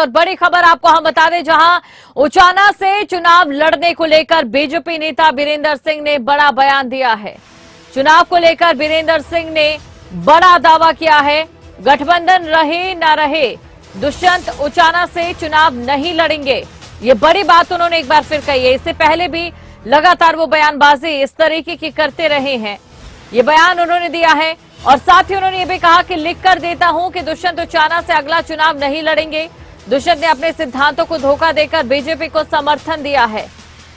और बड़ी खबर आपको हम बता दें, जहां उचाना से चुनाव लड़ने को लेकर बीजेपी नेता बीरेंद्र सिंह ने बड़ा बयान दिया है। चुनाव को लेकर बीरेंद्र सिंह ने बड़ा दावा किया है। गठबंधन रहे न रहे, दुष्यंत उचाना से चुनाव नहीं लड़ेंगे, ये बड़ी बात उन्होंने एक बार फिर कही है। इससे पहले भी लगातार वो बयानबाजी इस तरीके की करते रहे हैं। ये बयान उन्होंने दिया है और साथ ही उन्होंने ये भी कहा कि लिख कर देता हूं कि दुष्यंत उचाना से अगला चुनाव नहीं लड़ेंगे। दुष्यंत ने अपने सिद्धांतों को धोखा देकर बीजेपी को समर्थन दिया है।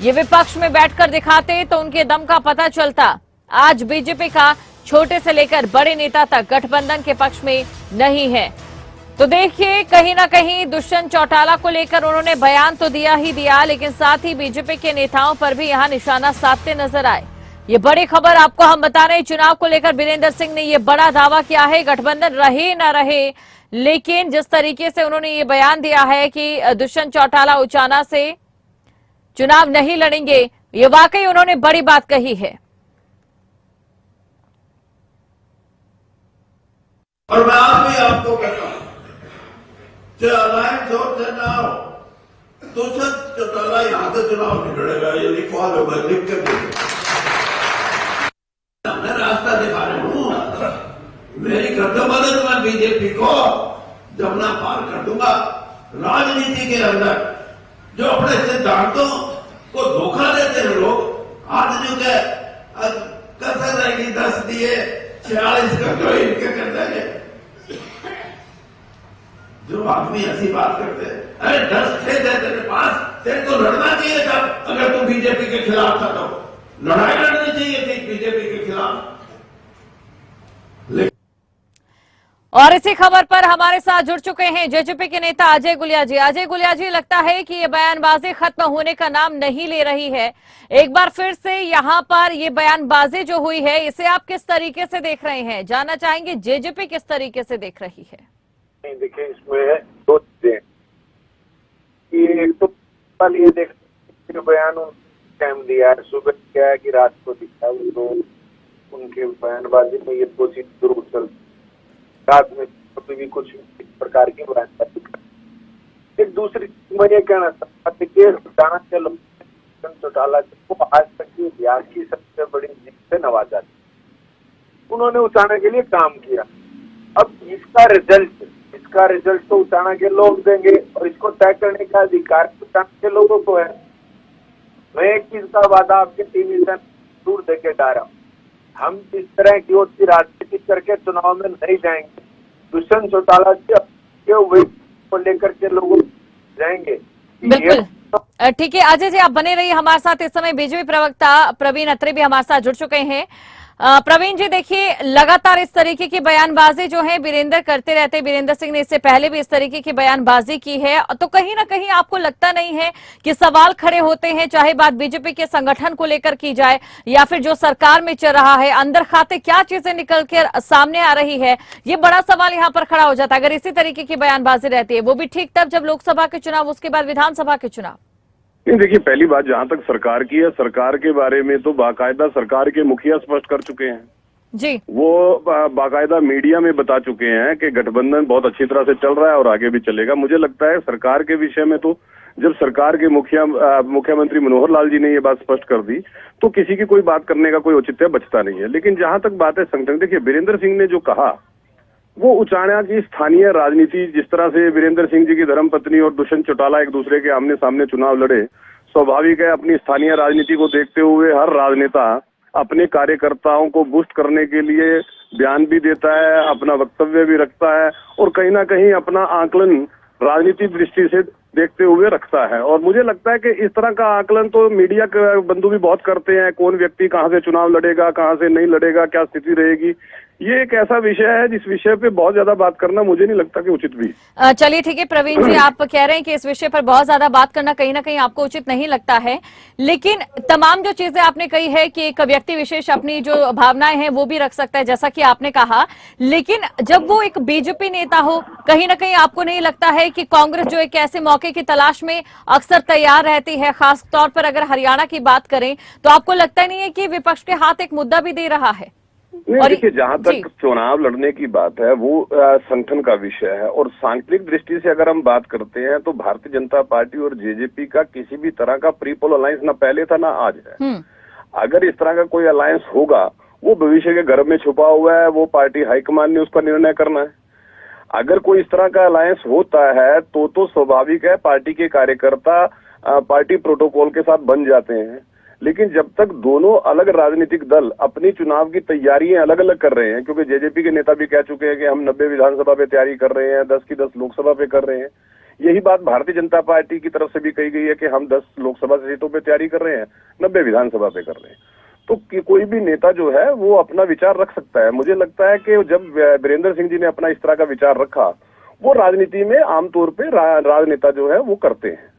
ये विपक्ष में बैठकर दिखाते तो उनके दम का पता चलता। आज बीजेपी का छोटे से लेकर बड़े नेता तक गठबंधन के पक्ष में नहीं है। तो देखिए, कहीं ना कहीं दुष्यंत चौटाला को लेकर उन्होंने बयान तो दिया ही दिया, लेकिन साथ ही बीजेपी के नेताओं पर भी यहां निशाना साधते नजर आए। ये बड़ी खबर आपको हम बता रहे हैं। चुनाव को लेकर बीरेंद्र सिंह ने ये बड़ा दावा किया है। गठबंधन रहे न रहे, लेकिन जिस तरीके से उन्होंने ये बयान दिया है कि दुष्यंत चौटाला उचाना से चुनाव नहीं लड़ेंगे, ये वाकई उन्होंने बड़ी बात कही है। और मैं आज भी आपको कहता हूं, अलायंस हो चुनाव, दुष्यंत चौटाला यहां से चुनाव नहीं लड़ेगा, ये लिखवा लो, मैं लिख कर मैं रास्ता दिखा रहा हूं। मेरी कर दो मदद, मैं बीजेपी को जमुना पार कर दूंगा। राजनीति के अंदर जो अपने सिद्धांतों को धोखा देते हैं लोग, आज जो कसर रहेगी 10 दिए 46 कर दो, इनके कर देंगे। जो आदमी ऐसी बात करते हैं, अरे 10 थे तेरे पास, तेरे को लड़ना चाहिए था। अगर तू बीजेपी के खिलाफ था तो लड़ाई लड़नी चाहिए थी बीजेपी के खिलाफ। और इसी खबर पर हमारे साथ जुड़ चुके हैं जेजेपी के नेता अजय गुलिया जी। अजय गुलिया जी, लगता है कि ये बयानबाजी खत्म होने का नाम नहीं ले रही है। एक बार फिर से यहाँ पर ये बयानबाजी जो हुई है, इसे आप किस तरीके से देख रहे हैं? जानना चाहेंगे जेजेपी किस तरीके से देख रही है। देखिए, इसमें दो चीजें, एक तो कल ये देख बयान टाइम दिया है, सुबह क्या है कि रात को दिखा, तो उनके बयानबाजी में ये दो चीज जरूर चल, रात में कभी भी कुछ इस प्रकार की बयानबाजी कर। एक दूसरी चीज मैं ये कहना चाहता था कि जाना चलो चौटाला को आज तक की इतिहास की सबसे बड़ी जीत से नवाजा, उन्होंने उचाना के लिए काम किया। अब इसका रिजल्ट तो उचाना के लोग देंगे और इसको तय करने का अधिकार उचाना के लोगों को है। मैं एक चीज का वादा आपके टीवी से दूर देके डा रहा हूँ, हम इस तरह की होती राजनीति करके चुनाव में नहीं जाएंगे। दुष्यंत चौटाला को लेकर के लोग जाएंगे। बिल्कुल ठीक है। अजय जी, आप बने रहिए हमारे साथ। इस समय बीजेपी प्रवक्ता प्रवीण अत्रे भी हमारे साथ जुड़ चुके हैं। प्रवीण जी, देखिए, लगातार इस तरीके की बयानबाजी जो है बीरेंद्र करते रहते हैं। बीरेंद्र सिंह ने इससे पहले भी इस तरीके की बयानबाजी की है, तो कहीं ना कहीं आपको लगता नहीं है कि सवाल खड़े होते हैं, चाहे बात बीजेपी के संगठन को लेकर की जाए या फिर जो सरकार में चल रहा है, अंदर खाते क्या चीजें निकल कर सामने आ रही है, ये बड़ा सवाल यहाँ पर खड़ा हो जाता है अगर इसी तरीके की बयानबाजी रहती है, वो भी ठीक तब जब लोकसभा के चुनाव, उसके बाद विधानसभा के चुनाव। नहीं, देखिए, पहली बात जहां तक सरकार की है, सरकार के बारे में तो बाकायदा सरकार के मुखिया स्पष्ट कर चुके हैं जी। वो बाकायदा मीडिया में बता चुके हैं कि गठबंधन बहुत अच्छी तरह से चल रहा है और आगे भी चलेगा। मुझे लगता है सरकार के विषय में तो जब सरकार के मुख्यमंत्री मनोहर लाल जी ने ये बात स्पष्ट कर दी तो किसी की कोई बात करने का कोई औचित्य बचता नहीं है। लेकिन जहां तक बात है संगठन, देखिए, बीरेंद्र सिंह ने जो कहा वो उचाना की स्थानीय राजनीति, जिस तरह से बीरेंद्र सिंह जी की धर्मपत्नी और दुष्यंत चौटाला एक दूसरे के आमने सामने चुनाव लड़े, स्वाभाविक है अपनी स्थानीय राजनीति को देखते हुए हर राजनेता अपने कार्यकर्ताओं को बूस्ट करने के लिए बयान भी देता है, अपना वक्तव्य भी रखता है और कहीं ना कहीं अपना आकलन राजनीतिक दृष्टि से देखते हुए रखता है। और मुझे लगता है कि इस तरह का आकलन तो मीडिया के बंधु भी बहुत करते हैं, कौन व्यक्ति कहां से चुनाव लड़ेगा, कहां से नहीं लड़ेगा, क्या स्थिति रहेगी। ये एक ऐसा विषय है जिस विषय पे बहुत ज्यादा बात करना मुझे नहीं लगता कि उचित भी। चलिए ठीक है प्रवीण जी, आप कह रहे हैं कि इस विषय पर बहुत ज्यादा बात करना कहीं ना कहीं आपको उचित नहीं लगता है, लेकिन तमाम जो चीजें आपने कही है कि एक व्यक्ति विशेष अपनी जो भावनाएं हैं वो भी रख सकता है, जैसा कि आपने कहा, लेकिन जब वो एक बीजेपी नेता हो, कहीं ना कहीं आपको नहीं लगता है कि कांग्रेस जो एक ऐसे मौके की तलाश में अक्सर तैयार रहती है, खास तौर पर अगर हरियाणा की बात करें, तो आपको लगता नहीं है कि विपक्ष के हाथ एक मुद्दा भी दे रहा है? नहीं, और देखिए, जहां जी। तक चुनाव लड़ने की बात है वो संगठन का विषय है, और सांगठनिक दृष्टि से अगर हम बात करते हैं तो भारतीय जनता पार्टी और जेजेपी का किसी भी तरह का प्री पोल अलायंस ना पहले था ना आज है। अगर इस तरह का कोई अलायंस होगा वो भविष्य के गर्भ में छुपा हुआ है, वो पार्टी हाईकमान ने उसका निर्णय करना है। अगर कोई इस तरह का अलायंस होता है तो स्वाभाविक है पार्टी के कार्यकर्ता पार्टी प्रोटोकॉल के साथ बन जाते हैं। लेकिन जब तक दोनों अलग राजनीतिक दल अपनी चुनाव की तैयारियां अलग अलग कर रहे हैं, क्योंकि जेजेपी के नेता भी कह चुके हैं कि हम 90 विधानसभा पे तैयारी कर रहे हैं, 10 की 10 लोकसभा पे कर रहे हैं। यही बात भारतीय जनता पार्टी की तरफ से भी कही गई है कि हम 10 लोकसभा सीटों पे तैयारी कर रहे हैं, 90 विधानसभा पे कर रहे हैं। तो कोई भी नेता जो है वो अपना विचार रख सकता है। मुझे लगता है कि जब वीरेंद्र सिंह जी ने अपना इस तरह का विचार रखा, वो राजनीति में आमतौर पे राजनेता जो है वो करते हैं।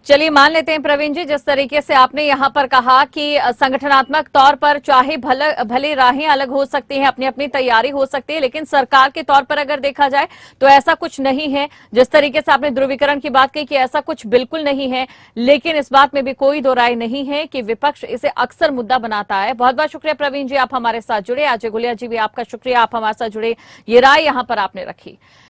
चलिए मान लेते हैं प्रवीण जी, जिस तरीके से आपने यहाँ पर कहा कि संगठनात्मक तौर पर चाहे भले राहें अलग हो सकती हैं, अपनी अपनी तैयारी हो सकती है, लेकिन सरकार के तौर पर अगर देखा जाए तो ऐसा कुछ नहीं है। जिस तरीके से आपने ध्रुवीकरण की बात कही कि ऐसा कुछ बिल्कुल नहीं है, लेकिन इस बात में भी कोई दो राय नहीं है कि विपक्ष इसे अक्सर मुद्दा बनाता है। बहुत बहुत शुक्रिया प्रवीण जी, आप हमारे साथ जुड़े। अजय गुलिया जी भी आपका शुक्रिया, आप हमारे साथ जुड़े, ये राय यहाँ पर आपने रखी।